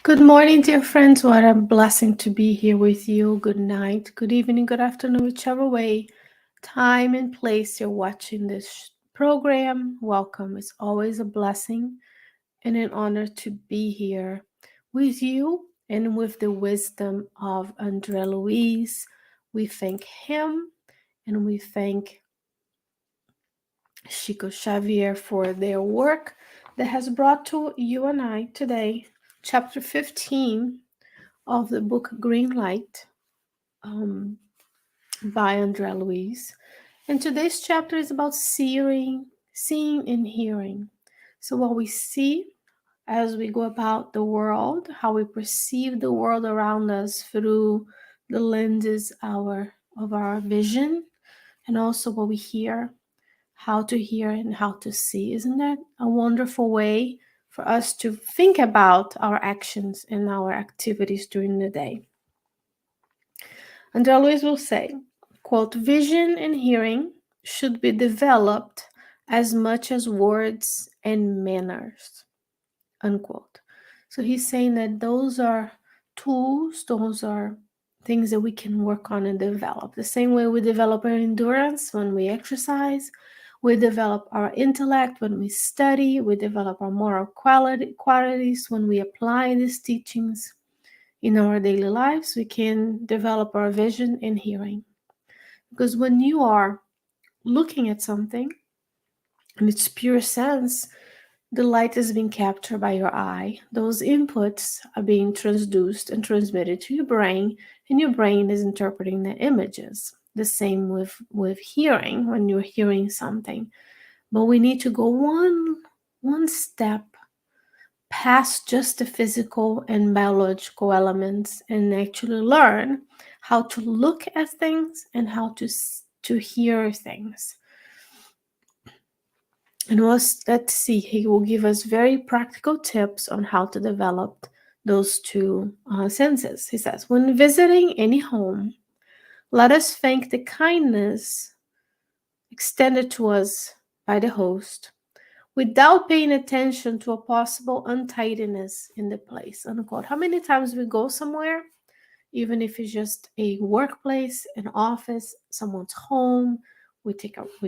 Good morning, dear friends. What a blessing to be here with you. Good night, good evening, good afternoon, whichever way, time and place you're watching this program. Welcome. It's always a blessing and an honor to be here with you and with the wisdom of Andre Luiz. We thank him and we thank Chico Xavier for their work that has brought to you and I today chapter 15 of the book Green Light um, by Andre Luiz. And today's chapter is about seeing and hearing. So what we see as we go about the world, how we perceive the world around us through the lenses of our vision, and also what we hear, how to hear and how to see. Isn't that a wonderful way for us to think about our actions and our activities during the day? And I always will say, quote, vision and hearing should be developed as much as words and manners, unquote. So he's saying that those are tools, those are things that we can work on and develop. The same way we develop our endurance when we exercise, we develop our intellect when we study, we develop our moral qualities when we apply these teachings in our daily lives. We can develop our vision and hearing. Because when you are looking at something in its pure sense, the light is being captured by your eye. Those inputs are being transduced and transmitted to your brain, and your brain is interpreting the images. The same with hearing, when you're hearing something. But we need to go one step past just the physical and biological elements and actually learn how to look at things and how to hear things. And let's see, he will give us very practical tips on how to develop those two senses. He says, when visiting any home, let us thank the kindness extended to us by the host without paying attention to a possible untidiness in the place, unquote. How many times we go somewhere, even if it's just a workplace, an office, someone's home, we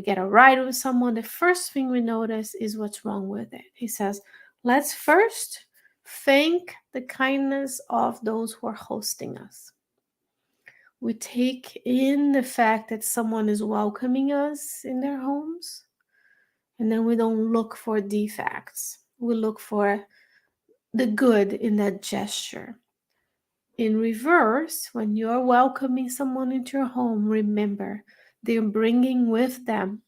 get a ride with someone, the first thing we notice is what's wrong with it. He says, let's first thank the kindness of those who are hosting us. We take in the fact that someone is welcoming us in their homes, and then we don't look for defects. We look for the good in that gesture. In reverse, when you're welcoming someone into your home, remember they're bringing with them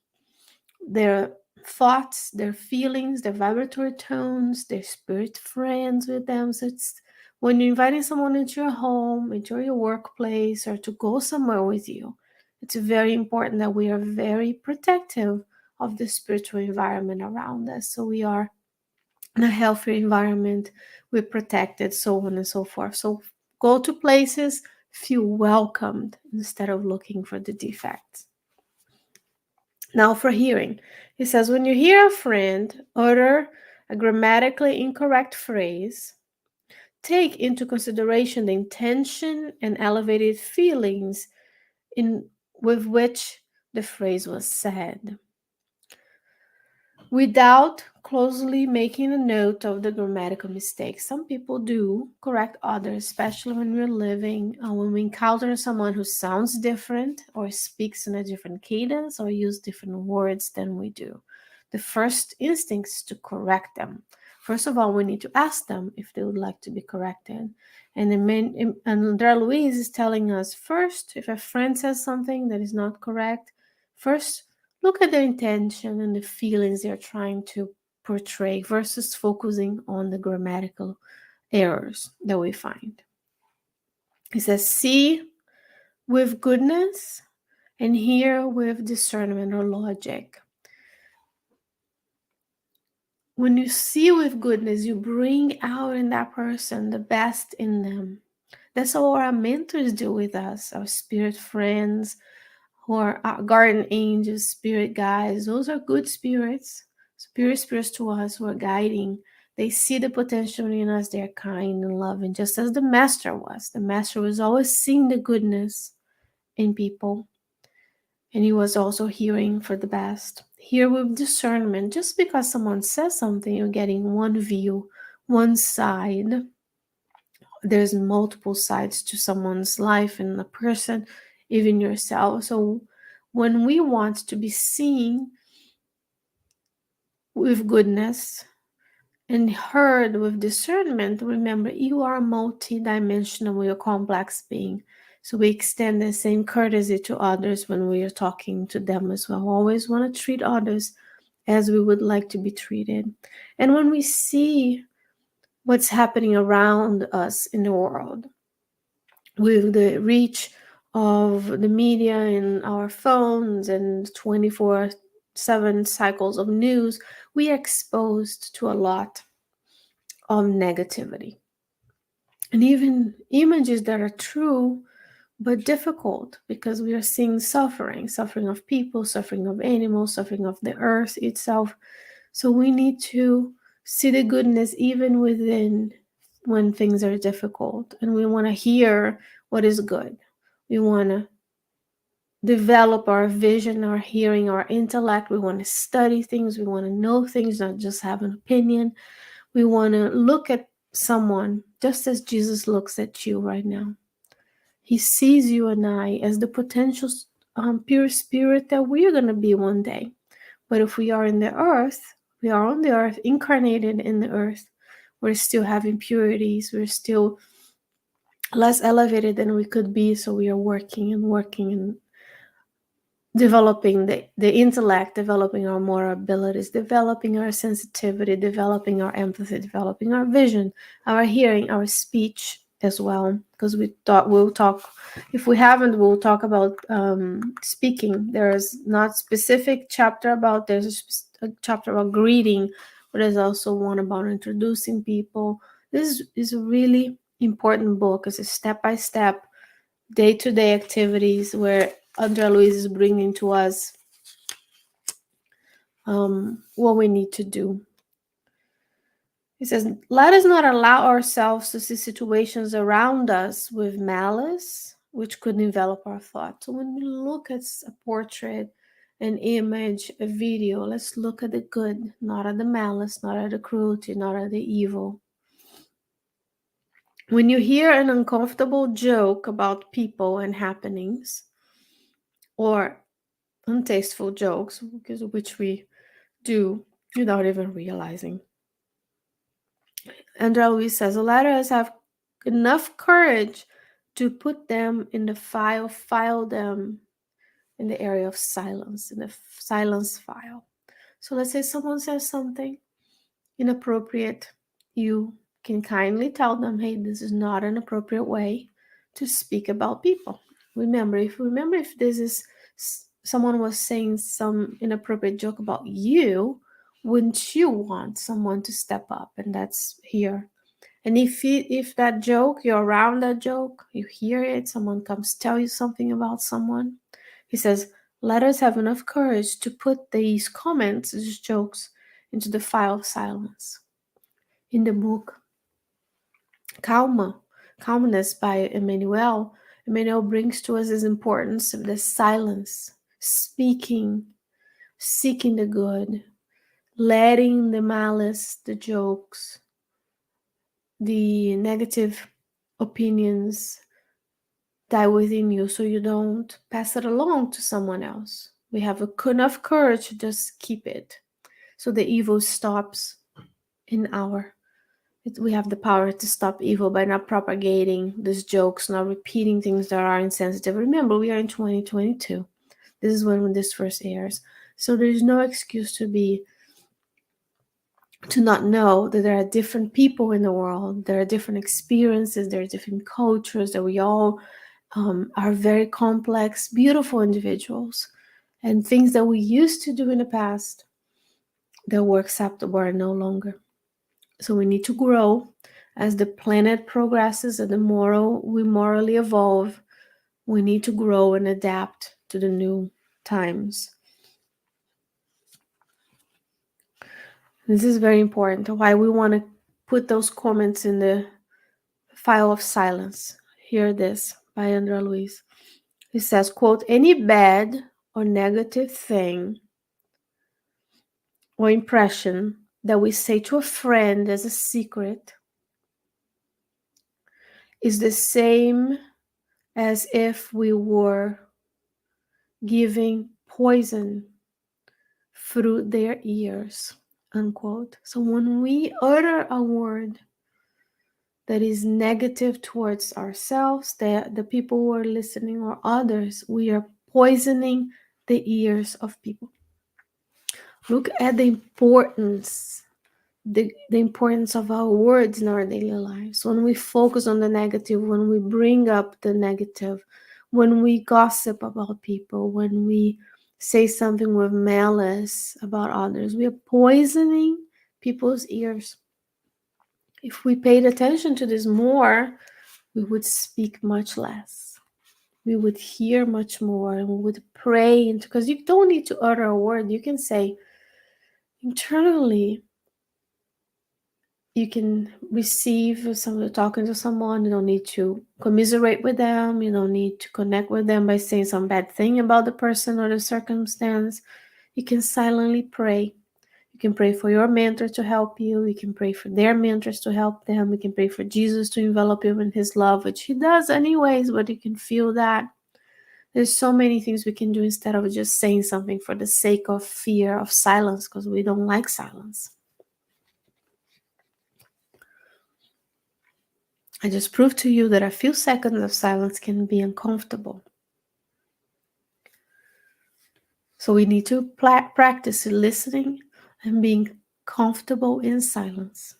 their thoughts, their feelings, their vibratory tones, their spirit friends with them. So it's when you're inviting someone into your home, into your workplace, or to go somewhere with you, it's very important that we are very protective of the spiritual environment around us. So we are in a healthy environment, we're protected, so on and so forth. So go to places, feel welcomed instead of looking for the defects. Now for hearing, he says, when you hear a friend utter a grammatically incorrect phrase, take into consideration the intention and elevated feelings with which the phrase was said, without closely making a note of the grammatical mistakes. Some people do correct others, especially when we're when we encounter someone who sounds different or speaks in a different cadence or use different words than we do. The first instinct is to correct them. First of all, we need to ask them if they would like to be corrected. And Andre Luiz is telling us first, if a friend says something that is not correct, first look at the intention and the feelings they're trying to portray versus focusing on the grammatical errors that we find. He says, see with goodness and hear with discernment or logic. When you see with goodness, you bring out in that person the best in them. That's what our mentors do with us, our spirit friends, who are our guardian angels, spirit guides. Those are good spirits, spirits to us who are guiding They see the potential in us. They're kind and loving, just as the master was. The master was always seeing the goodness in people, and he was also hearing for the best. Here with discernment, just because someone says something, you're getting one view, one side. There's multiple sides to someone's life and a person, even yourself. So when we want to be seen with goodness and heard with discernment, remember you are a multi-dimensional, you're a complex being. So we extend the same courtesy to others when we are talking to them as well. Always want to treat others as we would like to be treated. And when we see what's happening around us in the world, with the reach of the media and our phones and 24/7 cycles of news, we are exposed to a lot of negativity. And even images that are true but difficult, because we are seeing suffering of people, suffering of animals, suffering of the earth itself. So we need to see the goodness even within when things are difficult. And we want to hear what is good. We want to develop our vision, our hearing, our intellect. We want to study things. We want to know things, not just have an opinion. We want to look at someone just as Jesus looks at you right now. He sees you and I as the potential pure spirit that we are going to be one day. But if we are in the earth, we are on the earth, incarnated in the earth, we're still having impurities, we're still less elevated than we could be. So we are working and developing the intellect, developing our moral abilities, developing our sensitivity, developing our empathy, developing our vision, our hearing, our speech as well. Because we thought we'll talk, if we haven't, we'll talk about speaking. There's not specific chapter about, there's a chapter about greeting, but there's also one about introducing people. This is a really important book. It's a step-by-step, day-to-day activities where Luiz is bringing to us what we need to do. He says, let us not allow ourselves to see situations around us with malice, which could envelop our thoughts. So when we look at a portrait, an image, a video, let's look at the good, not at the malice, not at the cruelty, not at the evil. When you hear an uncomfortable joke about people and happenings, or untasteful jokes, which we do without even realizing, Luiz says, let us have enough courage to put them in the file them in the area of silence, in the silence file. So let's say someone says something inappropriate. You can kindly tell them, hey, this is not an appropriate way to speak about people. Remember if this is someone was saying some inappropriate joke about you, wouldn't you want someone to step up? And that's here. And if that joke, you're around that joke, you hear it, someone comes tell you something about someone, he says, let us have enough courage to put these comments, these jokes, into the file of silence. In the book Calmness by Emmanuel brings to us this importance of the silence, speaking, seeking the good, letting the malice, the jokes, the negative opinions die within you so you don't pass it along to someone else. We have enough courage to just keep it so the evil stops in we have the power to stop evil by not propagating these jokes, not repeating things that are insensitive. Remember, we are in 2022. This is when this first airs. So there's no excuse to not know that there are different people in the world. There are different experiences. There are different cultures, that we all are very complex, beautiful individuals. And things that we used to do in the past that were acceptable are no longer. So we need to grow as the planet progresses and we morally evolve. We need to grow and adapt to the new times. This is very important. Why we want to put those comments in the file of silence. Hear this by Luiz. He says, quote, any bad or negative thing or impression that we say to a friend as a secret is the same as if we were giving poison through their ears, unquote. So when we utter a word that is negative towards ourselves, the people who are listening or others, we are poisoning the ears of people. Look at the importance of our words in our daily lives. When we focus on the negative, when we bring up the negative, when we gossip about people, when we say something with malice about others, we are poisoning people's ears. If we paid attention to this more, we would speak much less. We would hear much more, and we would pray into, because you don't need to utter a word. You can say internally, you can receive someone talking to someone. You don't need to commiserate with them. You don't need to connect with them by saying some bad thing about the person or the circumstance. You can silently pray. You can pray for your mentor to help you. You can pray for their mentors to help them. You can pray for Jesus to envelop you in his love, which he does anyways, but you can feel that. There's so many things we can do instead of just saying something for the sake of fear of silence, because we don't like silence. I just proved to you that a few seconds of silence can be uncomfortable. So we need to practice listening and being comfortable in silence.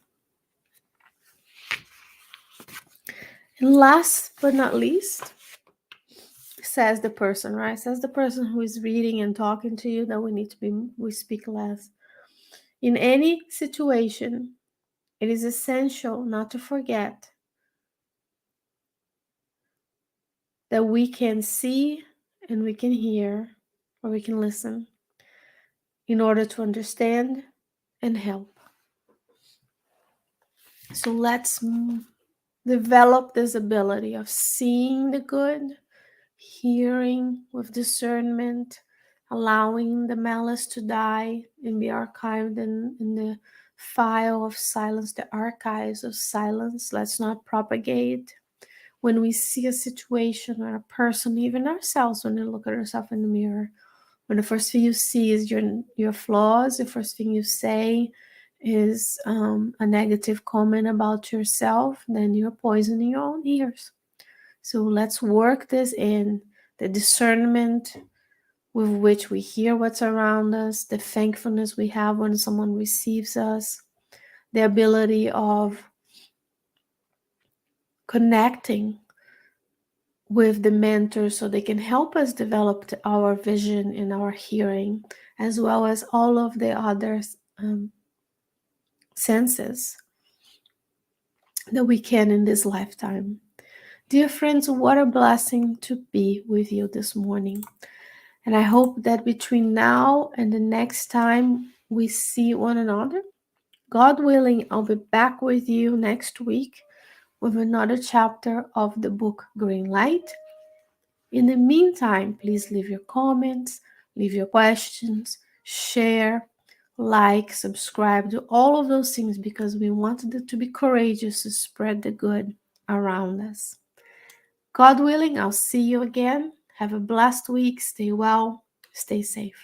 And last but not least, says the person, right? Says the person who is reading and talking to you that we speak less. In any situation, it is essential not to forget that we can see and we can hear, or we can listen in order to understand and help. So let's develop this ability of seeing the good, hearing with discernment, allowing the malice to die and be archived in the file of silence, the archives of silence. Let's not propagate. When we see a situation or a person, even ourselves, when we look at ourselves in the mirror, when the first thing you see is your flaws, the first thing you say is a negative comment about yourself, then you're poisoning your own ears. So let's work this in the discernment with which we hear what's around us, the thankfulness we have when someone receives us, the ability of connecting with the mentors so they can help us develop our vision and our hearing, as well as all of the other senses that we can in this lifetime. Dear friends, what a blessing to be with you this morning. And I hope that between now and the next time we see one another, God willing, I'll be back with you next week with another chapter of the book Green Light. In the meantime, please leave your comments, leave your questions, share, like, subscribe, do all of those things, because we want to be courageous to spread the good around us. God willing, I'll see you again. Have a blessed week. Stay well. Stay safe.